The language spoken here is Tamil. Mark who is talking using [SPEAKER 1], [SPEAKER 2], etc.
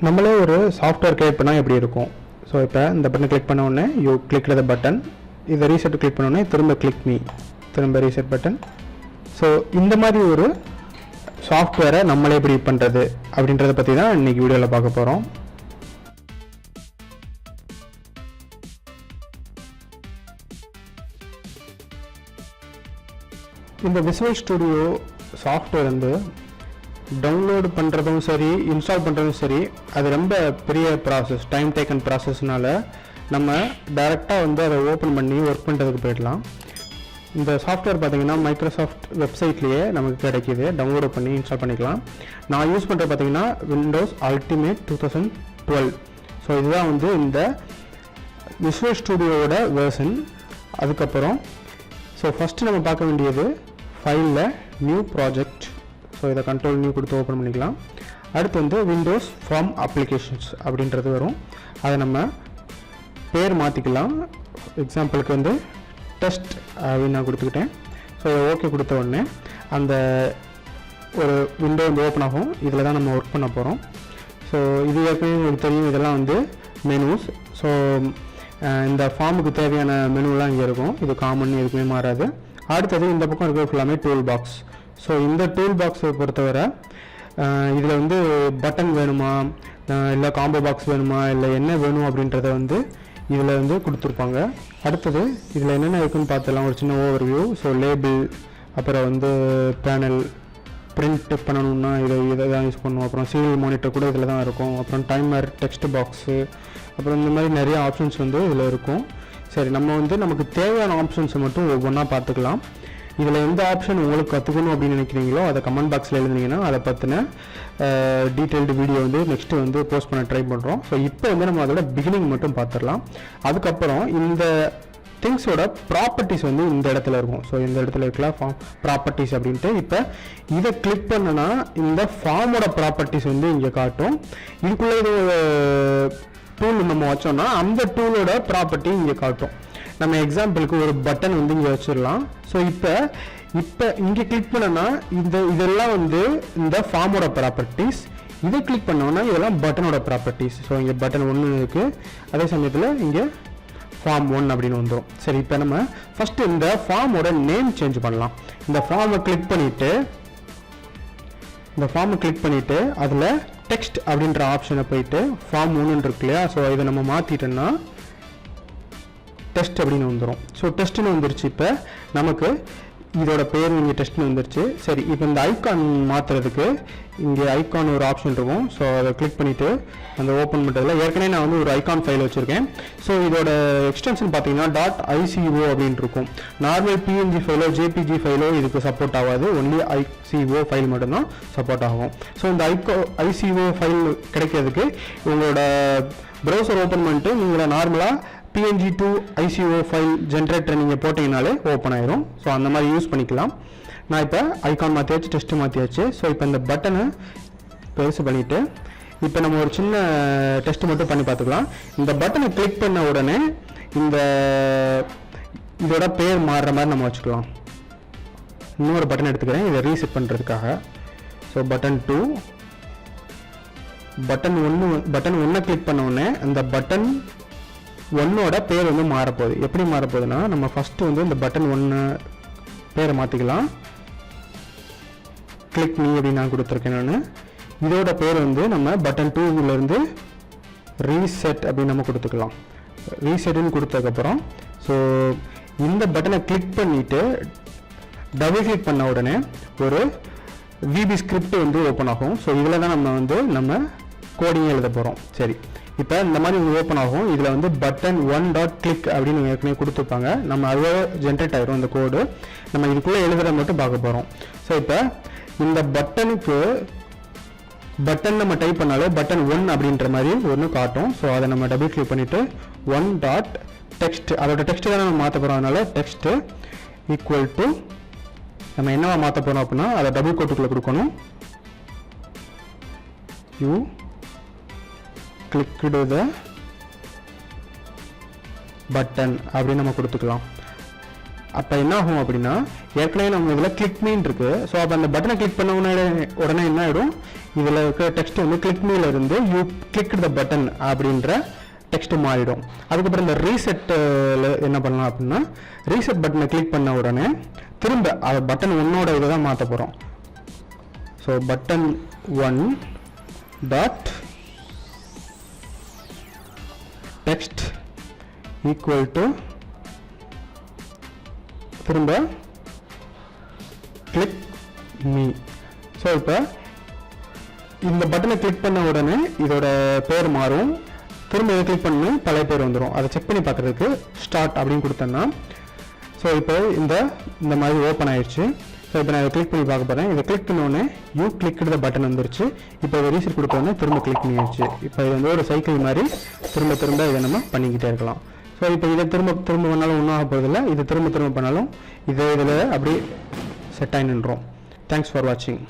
[SPEAKER 1] நம்மளே ஒரு சாஃப்ட்வேர் கிரியேட் பண்ணால் எப்படி இருக்கும். ஸோ இப்போ இந்த பட்டனை கிளிக் பண்ண உடனே யூ கிளிக் த பட்டன், இதை ரீசெட் கிளிக் பண்ண உடனே திரும்ப கிளிக் மீ, திரும்ப ரீசெட் பட்டன். ஸோ இந்த மாதிரி ஒரு சாஃப்ட்வேரை நம்மளே எப்படி பண்ணுறது அப்படின்றத பற்றி தான் இன்றைக்கி வீடியோவில் பார்க்க போகிறோம். இந்த விஷுவல் ஸ்டுடியோ சாஃப்ட்வேர் வந்து டவுன்லோட் பண்ணுறதும் சரி, இன்ஸ்டால் பண்ணுறதும் சரி, அது ரொம்ப பெரிய ப்ராசஸ், டைம் டேக்கன் ப்ராசஸ்னால நம்ம டைரெக்டாக வந்து அதை ஓப்பன் பண்ணி ஒர்க் பண்ணுறதுக்கு போயிடலாம். இந்த சாஃப்ட்வேர் பார்த்திங்கன்னா மைக்ரோசாஃப்ட் வெப்சைட்லேயே நமக்கு கிடைக்கிது, டவுன்லோட் பண்ணி இன்ஸ்டால் பண்ணிக்கலாம். நான் யூஸ் பண்ணுறது பார்த்திங்கன்னா விண்டோஸ் அல்டிமேட் 2012. ஸோ இதுதான் வந்து இந்த விஷுவல் ஸ்டுடியோவோட வேர்ஷன். அதுக்கப்புறம் ஃபஸ்ட்டு நம்ம பார்க்க வேண்டியது ஃபைலில் நியூ ப்ராஜெக்ட். ஸோ இதை கண்ட்ரோல் நியூ கொடுத்து ஓப்பன் பண்ணிக்கலாம். அடுத்து வந்து விண்டோஸ் ஃபார்ம் அப்ளிகேஷன்ஸ் அப்படின்றது வரும். அதை நம்ம பேர் மாற்றிக்கலாம். எக்ஸாம்பிளுக்கு வந்து டெஸ்ட் அப்படின்னு நான் கொடுத்துக்கிட்டேன். ஸோ இதை ஓகே கொடுத்த உடனே அந்த ஒரு விண்டோ வந்து ஓப்பன் ஆகும். இதில் தான் நம்ம ஒர்க் பண்ண போகிறோம். ஸோ இது ஏற்கனவே உங்களுக்கு தெரியும், இதெல்லாம் வந்து மெனூஸ். ஸோ இந்த ஃபார்முக்கு தேவையான மெனுலாம் இங்கே இருக்கும். இது காமன், எதுக்குமே மாறாது. அடுத்தது இந்த பக்கம் இருக்கிறது ஃபுல்லாமே டூல் பாக்ஸ். ஸோ இந்த டூல் பாக்ஸை பொறுத்தவரை இதில் வந்து பட்டன் வேணுமா, இல்லை காம்போ பாக்ஸ் வேணுமா, இல்லை என்ன வேணும் அப்படின்றத வந்து இதில் வந்து கொடுத்துருப்பாங்க. அடுத்தது இதில் என்னென்ன இருக்குதுன்னு பார்த்துலாம், ஒரு சின்ன ஓவர்வியூ. ஸோ லேபிள், அப்புறம் வந்து பேனல், பிரிண்ட் பண்ணணுன்னா இதை தான் யூஸ் பண்ணுவோம். அப்புறம் சீரியல் மானிட்டர் கூட இதில் தான் இருக்கும். அப்புறம் டைமர், டெக்ஸ்ட் பாக்ஸு, அப்புறம் இந்த மாதிரி நிறைய ஆப்ஷன்ஸ் வந்து இதில் இருக்கும். சரி, நம்ம வந்து நமக்கு தேவையான ஆப்ஷன்ஸை மட்டும் ஒவ்வொன்றா பார்த்துக்கலாம். இதில் எந்த ஆப்ஷன் உங்களுக்கு கற்றுக்கணும் அப்படின்னு நினைக்கிறீங்களோ அதை கமெண்ட் பாக்ஸில் எழுதுனீங்கன்னா அதை பற்றின டீட்டெயில்டு வீடியோ வந்து நெக்ஸ்ட்டு வந்து போஸ்ட் பண்ண ட்ரை பண்ணுறோம். ஸோ இப்போ வந்து நம்ம அதோட பிகினிங் மட்டும் பார்த்துடலாம். அதுக்கப்புறம் இந்த திங்ஸோட ப்ராப்பர்ட்டிஸ் வந்து இந்த இடத்துல இருக்கும். ஸோ இந்த இடத்துல இருக்கலாம் ஃபார்ம் ப்ராப்பர்ட்டிஸ் அப்படின்ட்டு. இப்போ இதை கிளிக் பண்ணனா இந்த ஃபார்மோட ப்ராப்பர்ட்டிஸ் வந்து இங்கே காட்டும். இதுக்குள்ளே இது டூல் நம்ம வச்சோம்னா அந்த டூலோட ப்ராப்பர்ட்டி இங்கே காட்டும். நம்ம எக்ஸாம்பிளுக்கு ஒரு பட்டன் வந்து இங்கே வச்சிடலாம். ஸோ இப்போ இங்கே கிளிக் பண்ணோன்னா இதெல்லாம் வந்து இந்த ஃபார்மோட ப்ராப்பர்ட்டிஸ். இதை கிளிக் பண்ணோன்னா இதெல்லாம் பட்டனோட ப்ராப்பர்ட்டிஸ். ஸோ இங்கே பட்டன் 1 இருக்குது, அதே சமயத்தில் இங்கே ஃபார்ம் 1 அப்படின்னு வந்துடும். சரி, இப்போ நம்ம ஃபஸ்ட்டு இந்த ஃபார்மோட நேம் சேஞ்ச் பண்ணலாம். இந்த ஃபார்மை கிளிக் பண்ணிவிட்டு அதில் டெக்ஸ்ட் அப்படின்ற ஆப்ஷனை போயிட்டு ஃபார்ம் 1 இருக்கு இல்லையா, ஸோ இதை நம்ம மாற்றிட்டோன்னா டெஸ்ட் அப்படின்னு வந்துடும். ஸோ டெஸ்ட்டுன்னு வந்துருச்சு. இப்போ நமக்கு இதோட பேர் இங்கே டெஸ்ட்னு வந்துருச்சு. சரி, இப்போ இந்த ஐக்கான் மாற்றுறதுக்கு இங்கே ஐக்கான் ஒரு ஆப்ஷன் இருக்கும். ஸோ அதை கிளிக் பண்ணிவிட்டு அந்த ஓப்பன் பண்ணுறதுல ஏற்கனவே நான் வந்து ஒரு ஐக்கான் ஃபைல் வச்சுருக்கேன். ஸோ இதோட எக்ஸ்டென்ஷன் பார்த்தீங்கன்னா .ico அப்படின்னு இருக்கும். நார்மல் PNG ஃபைலோ JPG ஃபைலோ இதுக்கு சப்போர்ட் ஆகாது. ஒன்லி ICO ஃபைல் மட்டும்தான் சப்போர்ட் ஆகும். ஸோ இந்த ICO ஃபைல் கிடைக்கிறதுக்கு உங்களோட ப்ரௌசர் ஓப்பன் பண்ணிட்டு நீங்கள் நார்மலாக PNG to ICO file generator நீங்கள் போட்டிங்கனாலே ஓப்பன் ஆயிரும். ஸோ அந்த மாதிரி யூஸ் பண்ணிக்கலாம். நான் இப்போ ஐக்கான் மாற்றியாச்சு, டெஸ்ட்டு மாற்றியாச்சு. ஸோ இப்போ இந்த பட்டனை பெருசு பண்ணிவிட்டு இப்போ நம்ம ஒரு சின்ன டெஸ்ட்டு மட்டும் பண்ணி பார்த்துக்கலாம். இந்த பட்டனை கிளிக் பண்ண உடனே இதோட பேர் மாறுற மாதிரி நம்ம வச்சுக்கலாம். இன்னொரு பட்டன் எடுத்துக்கிறேன் இதை ரீசெட் பண்ணுறதுக்காக. ஸோ பட்டன் 2, பட்டன் 1 கிளிக் பண்ண உடனே அந்த பட்டன் 1ஓட பேர் வந்து மாறப்போகுது. எப்படி மாறப்போகுதுன்னா, நம்ம ஃபஸ்ட்டு வந்து இந்த பட்டன் 1 பேரை மாற்றிக்கலாம். கிளிக் மீ அப்படின்னு நான் கொடுத்துருக்கேன். நான் இதோட பேர் வந்து நம்ம பட்டன் 2லேருந்து ரீசெட் அப்படின்னு நம்ம கொடுத்துக்கலாம். ரீசெட்டுன்னு கொடுத்ததுக்கப்புறம் ஸோ இந்த பட்டனை கிளிக் பண்ணிவிட்டு டபுள் கிளிக் பண்ண உடனே ஒரு VB ஸ்கிரிப்ட் வந்து ஓப்பன் ஆகும். ஸோ இதில் தான் நம்ம கோடிங் எழுத போகிறோம். சரி, இப்போ இந்த மாதிரி ஓப்பன் ஆகும். இதில் வந்து பட்டன் 1.click அப்படின்னு ஏற்கனவே கொடுத்துருப்பாங்க. நம்ம அதுவே ஜென்ரேட் ஆகிரும் இந்த கோடு. நம்ம இதுக்குள்ளே எழுதுறத மட்டும் பார்க்க போகிறோம். ஸோ இப்போ இந்த பட்டன் நம்ம டைப் பண்ணாலே பட்டன் 1 அப்படின்ற மாதிரி ஒன்று காட்டும். ஸோ அதை நம்ம டபுள் கிளிக் பண்ணிவிட்டு 1.text அதோட டெக்ஸ்ட்டு தான் நம்ம மாற்ற போகிறோம். அதனால் டெக்ஸ்ட்டு ஈக்குவல் டு நம்ம என்னவா மாற்ற போகிறோம் அப்படின்னா அதை டபுள் கோட்டுக்குள்ளே கொடுக்கணும். You click to the button அப்படின்னு நம்ம கொடுத்துக்கலாம். அப்போ என்ன ஆகும் அப்படின்னா, ஏற்கனவே நம்ம இதில் கிளிக் மீன் இருக்குது. ஸோ அப்போ அந்த பட்டனை கிளிக் பண்ண உடனே என்ன ஆகிடும், இதில் இருக்கிற டெக்ஸ்ட் வந்து கிளிக் மீல இருந்து யூ கிளிக் த பட்டன் அப்படின்ற டெக்ஸ்ட் மாறிடும். அதுக்கப்புறம் இந்த ரீசெட்டில் என்ன பண்ணலாம் அப்படின்னா, ரீசெட் பட்டனை கிளிக் பண்ண உடனே திரும்ப அது பட்டன் ஒன்னோட இதை தான் மாற்ற போகிறோம். So button 1 dot text equal to திரும்ப கிளிக் மீ. ஸோ இப்போ இந்த பட்டனை கிளிக் பண்ண உடனே இதோட பேர் மாறும். திரும்ப இதை கிளிக் பண்ணி பழைய பேர் வந்துடும். அதை செக் பண்ணி பார்க்குறதுக்கு ஸ்டார்ட் அப்படின்னு கொடுத்தேன்னா, ஸோ இப்போ இந்த மாதிரி ஓப்பன் ஆயிடுச்சு. ஸோ இப்போ நான் இதை கிளிக் பண்ணி பார்க்க போகிறேன். இதை கிளிக் பண்ணோடனே யூ கிளிக் த பட்டன் வந்துருச்சு. இப்போ இதை ரீசெட் கொடுத்தோடனே திரும்ப கிளிக் பண்ணிடுச்சு. இப்போ இது வந்து ஒரு சைக்கிள் மாதிரி திரும்ப இதை நம்ம பண்ணிக்கிட்டே இருக்கலாம். ஸோ இப்போ இதை திரும்ப பண்ணாலும் ஒன்றும் ஆக போகிறதில்ல. இது திரும்ப பண்ணாலும் இதில் அப்படியே செட் ஆகி நின்றோம். தேங்க்ஸ் ஃபார் வாட்சிங்.